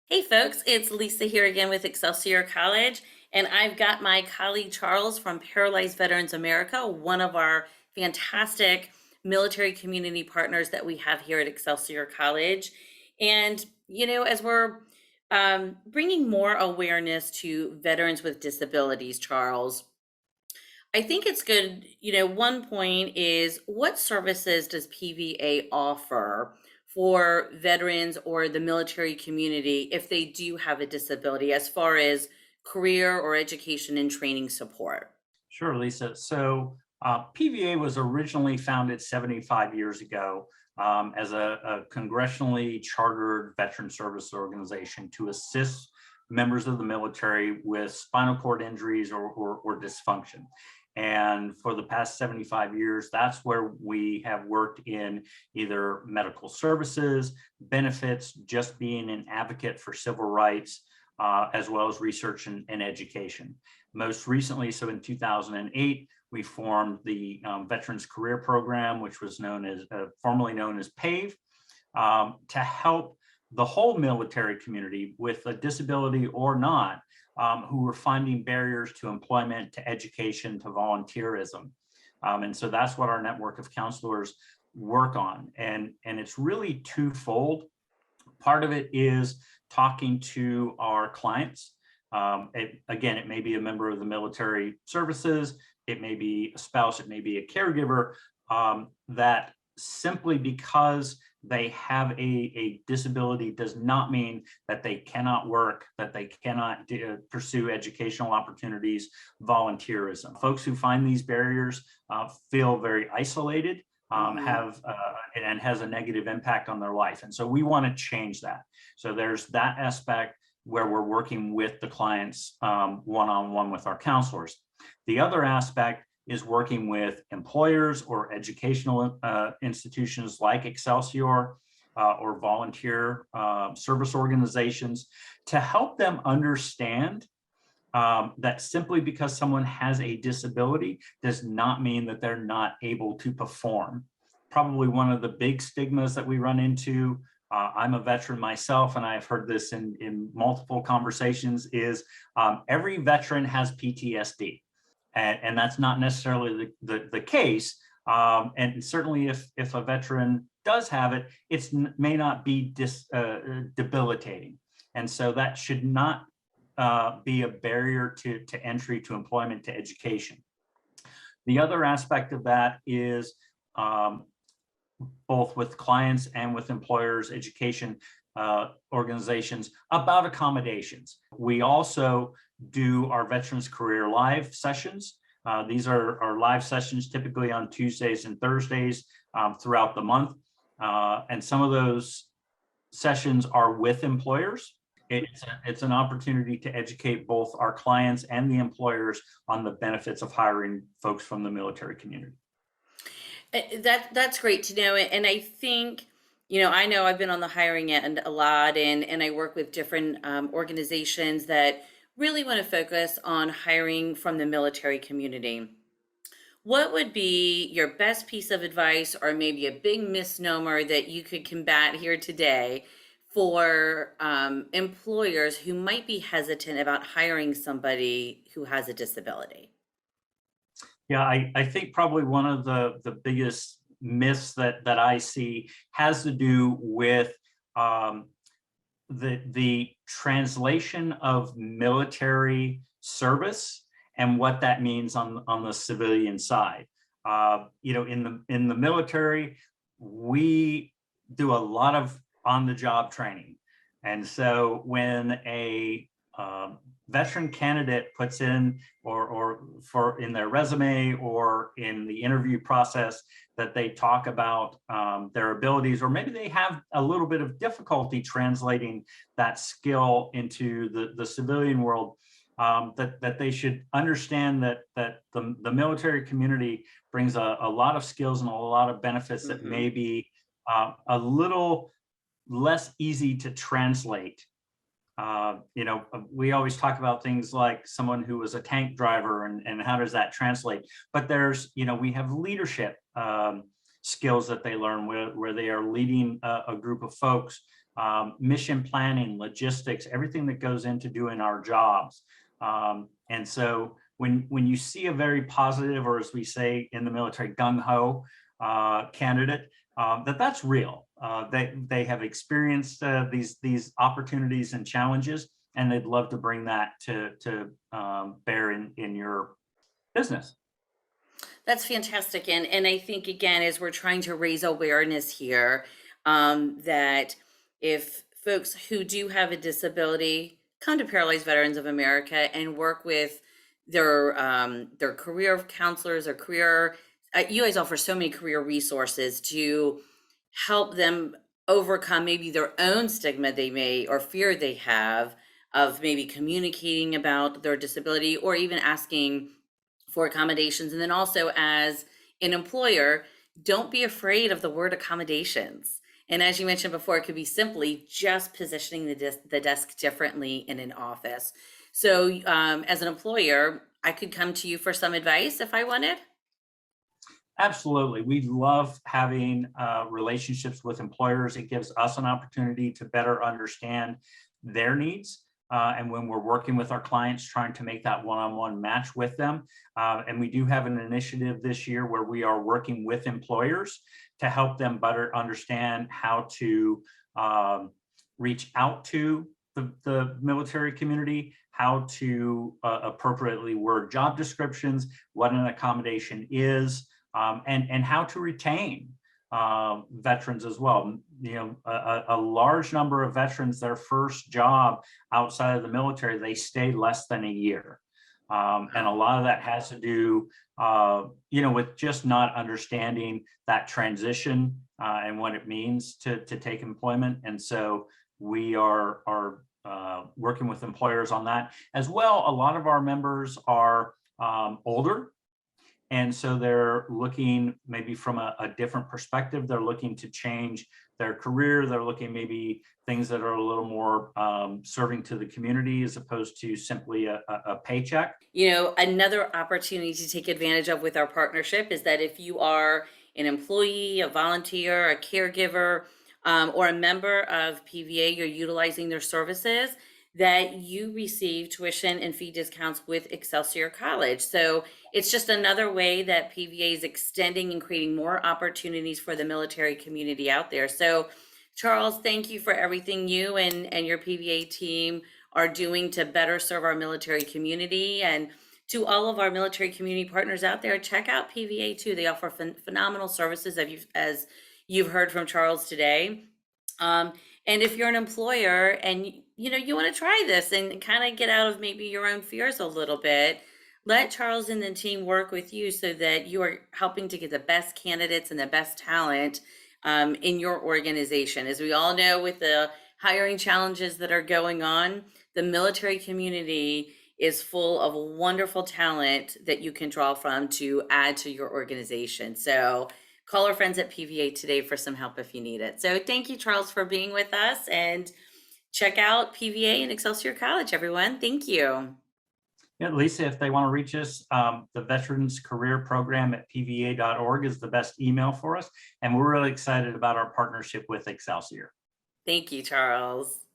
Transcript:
Hey folks, it's Lisa here again with Excelsior College, and I've got my colleague Charles from Paralyzed Veterans America, one of our fantastic military community partners that we have here at Excelsior College. And, as we're bringing more awareness to veterans with disabilities, Charles, I think it's good. One point is what services does PVA offer for veterans or the military community if they do have a disability as far as career or education and training support? Sure, Lisa. So PVA was originally founded 75 years ago as a congressionally chartered veteran service organization to assist members of the military with spinal cord injuries or dysfunction. And for the past 75 years, that's where we have worked in either medical services, benefits, just being an advocate for civil rights, as well as research and education. Most recently, so in 2008, we formed the Veterans Career Program, which was formerly known as PAVE, to help the whole military community with a disability or not, who were finding barriers to employment, to education, to volunteerism. And so that's what our network of counselors work on. And it's really twofold. Part of it is talking to our clients. Again, it may be a member of the military services, it may be a spouse, it may be a caregiver, that simply because they have a disability does not mean that they cannot work, that they cannot pursue educational opportunities, volunteerism. Folks who find these barriers feel very isolated, Mhm. and has a negative impact on their life. And so we want to change that. So there's that aspect where we're working with the clients one-on-one with our counselors. The other aspect is working with employers or educational institutions like Excelsior or volunteer service organizations to help them understand that simply because someone has a disability does not mean that they're not able to perform. Probably one of the big stigmas that we run into, I'm a veteran myself, and I've heard this in multiple conversations, is every veteran has PTSD. And that's not necessarily the case. And certainly if a veteran does have it, it may not be debilitating. And so that should not be a barrier to entry to employment, to education. The other aspect of that is both with clients and with employers, education organizations about accommodations. We also do our Veterans Career Live sessions. These are our live sessions typically on Tuesdays and Thursdays throughout the month. And some of those sessions are with employers. It's an opportunity to educate both our clients and the employers on the benefits of hiring folks from the military community. That's great to know, and I think I know I've been on the hiring end a lot, and I work with different organizations that really want to focus on hiring from the military community. What would be your best piece of advice, or maybe a big misnomer that you could combat here today for employers who might be hesitant about hiring somebody who has a disability? Yeah, I think probably one of the biggest myths that I see has to do with the translation of military service and what that means on the civilian side. In the military, we do a lot of on-the-job training, and so when a veteran candidate puts in or for in their resume or in the interview process that they talk about their abilities, or maybe they have a little bit of difficulty translating that skill into the civilian world, that they should understand that the military community brings a lot of skills and a lot of benefits that may Hmm. be a little less easy to translate. We always talk about things like someone who was a tank driver and how does that translate? But we have leadership skills that they learn where they are leading a group of folks mission planning, logistics, everything that goes into doing our jobs. And so when you see a very positive, or as we say in the military, gung-ho candidate, that's real. They have experienced these opportunities and challenges, and they'd love to bring that to bear in your business. That's fantastic. And I think, again, as we're trying to raise awareness here, that if folks who do have a disability come to Paralyzed Veterans of America and work with their career counselors or career, you guys offer so many career resources to help them overcome maybe their own stigma they may or fear they have of maybe communicating about their disability or even asking for accommodations. And then also, as an employer, don't be afraid of the word accommodations. And as you mentioned before, it could be simply just positioning the desk differently in an office. So as an employer, I could come to you for some advice if I wanted. Absolutely. We love having relationships with employers. It gives us an opportunity to better understand their needs. And when we're working with our clients, trying to make that one-on-one match with them. And we do have an initiative this year where we are working with employers to help them better understand how to reach out to the military community, how to appropriately word job descriptions, what an accommodation is, and how to retain veterans as well. You know, a large number of veterans, their first job outside of the military, they stay less than a year. And a lot of that has to do, you know, with just not understanding that transition and what it means to take employment. And so we are working with employers on that as well. A lot of our members are older. And so they're looking maybe from a different perspective. They're looking to change their career. They're looking maybe things that are a little more serving to the community as opposed to simply a paycheck. You know, another opportunity to take advantage of with our partnership is that if you are an employee, a volunteer, a caregiver, or a member of PVA, you're utilizing their services, that you receive tuition and fee discounts with Excelsior College. So it's just another way that PVA is extending and creating more opportunities for the military community out there. So Charles, thank you for everything you and your PVA team are doing to better serve our military community. And to all of our military community partners out there, check out PVA too. They offer phenomenal services, as you've heard from Charles today. And if you're an employer and you want to try this and kind of get out of maybe your own fears a little bit, let Charles and the team work with you so that you are helping to get the best candidates and the best talent in your organization. As we all know, with the hiring challenges that are going on, the military community is full of wonderful talent that you can draw from to add to your organization. So call our friends at PVA today for some help if you need it. So thank you, Charles, for being with us, and check out PVA and Excelsior College, everyone. Thank you. Yeah, Lisa, if they want to reach us, the Veterans Career Program at pva.org is the best email for us. And we're really excited about our partnership with Excelsior. Thank you, Charles.